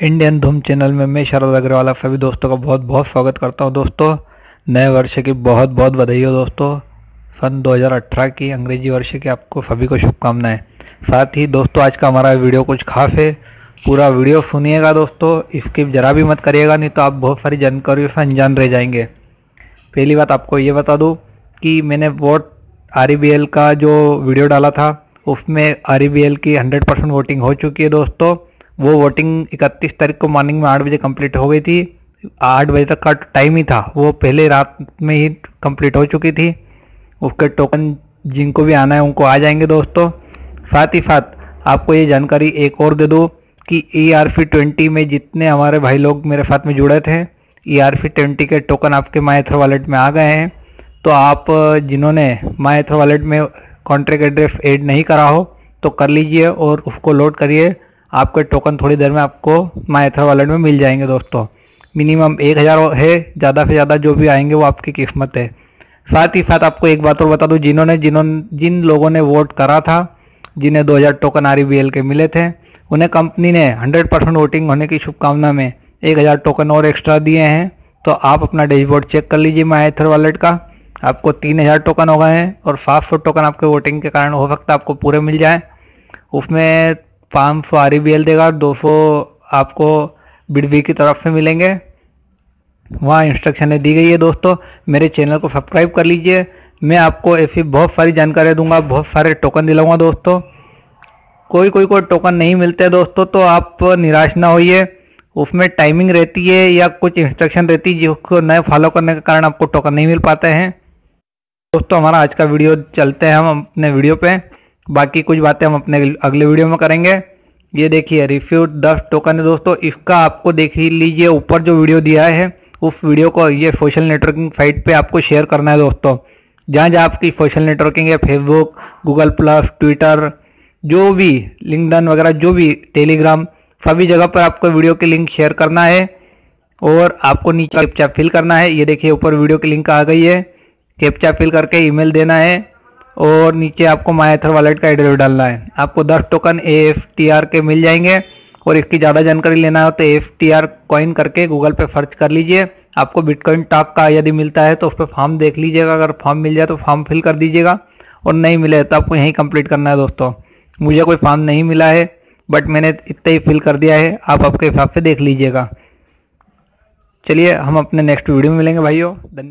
Indian धूम channel में मैं शरद अग्रवाल आप सभी दोस्तों का बहुत बहुत स्वागत करता हूं। दोस्तों, नए वर्ष की बहुत बहुत बधाई हो दोस्तों। सन 2018 की अंग्रेजी वर्ष की आपको सभी को शुभकामनाएं। साथ ही दोस्तों, आज का हमारा वीडियो कुछ खास है, पूरा वीडियो सुनिएगा दोस्तों, स्किप जरा भी मत करिएगा, नहीं तो आप बहुत सारी जानकारियों से अनजान रह जाएंगे। पहली बात आपको ये बता दूँ कि मैंने वोट REBL का जो वीडियो डाला था उसमें REBL की 100% वोटिंग हो चुकी है दोस्तों। वो वोटिंग 31 तारीख को मॉर्निंग में 8 बजे कंप्लीट हो गई थी। 8 बजे तक का टाइम ही था, वो पहले रात में ही कंप्लीट हो चुकी थी। उसके टोकन जिनको भी आना है उनको आ जाएंगे दोस्तों। साथ ही साथ आपको ये जानकारी एक और दे दूँ कि ERC20 में जितने हमारे भाई लोग मेरे साथ में जुड़े थे, ERC20 के टोकन आपके मायथर वॉलेट में आ गए हैं। तो आप जिन्होंने मायथर वॉलेट में कॉन्ट्रैक्ट एड्रेस ऐड नहीं करा हो तो कर लीजिए और उसको लोड करिए। आपके टोकन थोड़ी देर में आपको मायथर वॉलेट में मिल जाएंगे दोस्तों। मिनिमम 1000 है, ज़्यादा से ज़्यादा जो भी आएंगे वो आपकी किस्मत है। साथ ही साथ आपको एक बात और बता दूं, जिन लोगों ने वोट करा था, जिन्हें 2000 टोकन REBL के मिले थे, उन्हें कंपनी ने 100% वोटिंग होने की शुभकामना में 1000 टोकन और एक्स्ट्रा दिए हैं। तो आप अपना डैशबोर्ड चेक कर लीजिए मायथर वॉलेट का, आपको 3000 टोकन हो गए हैं और 700 टोकन आपके वोटिंग के कारण हो सकता है आपको पूरे मिल जाए। उसमें 500 REBL देगा, 200 आपको बिडवी की तरफ से मिलेंगे। वहाँ इंस्ट्रक्शनें दी गई है दोस्तों। मेरे चैनल को सब्सक्राइब कर लीजिए, मैं आपको ऐसी बहुत सारी जानकारी दूंगा, बहुत सारे टोकन दिलाऊंगा दोस्तों। कोई को टोकन नहीं मिलते दोस्तों तो आप निराश ना होइए, उसमें टाइमिंग रहती है या कुछ इंस्ट्रक्शन रहती है जिसको नए फॉलो करने के कारण आपको टोकन नहीं मिल पाते हैं दोस्तों। हमारा आज का वीडियो चलते हैं हम अपने वीडियो पे, बाकी कुछ बातें हम अपने अगले वीडियो में करेंगे। ये देखिए रिफ्यूज 10 टोकन है दोस्तों, इसका आपको देख ही लीजिए, ऊपर जो वीडियो दिया है उस वीडियो को ये सोशल नेटवर्किंग साइट पे आपको शेयर करना है दोस्तों। जहाँ जहाँ आपकी सोशल नेटवर्किंग है, फेसबुक, गूगल प्लस, ट्विटर, जो भी लिंक्डइन वगैरह, जो भी टेलीग्राम, सभी जगह पर आपको वीडियो के लिंक शेयर करना है और आपको नीचे कैप्चा फिल करना है। ये देखिए ऊपर वीडियो की लिंक आ गई है, कैप्चा फिल करके ईमेल देना है और नीचे आपको मायथर वॉलेट का एड्रेस डालना है। आपको 10 टोकन ASTR के मिल जाएंगे और इसकी ज़्यादा जानकारी लेना हो तो ASTR कॉइन करके गूगल पे सर्च कर लीजिए। आपको बिटकॉइन टॉक का यदि मिलता है तो उस पर फॉर्म देख लीजिएगा, अगर फॉर्म मिल जाए तो फॉर्म फिल कर दीजिएगा और नहीं मिले तो आपको यहीं कंप्लीट करना है दोस्तों। मुझे कोई फॉर्म नहीं मिला है बट मैंने इतना ही फिल कर दिया है, आप आपके हिसाब से देख लीजिएगा। चलिए हम अपने नेक्स्ट वीडियो में मिलेंगे भाइयों, धन्यवाद।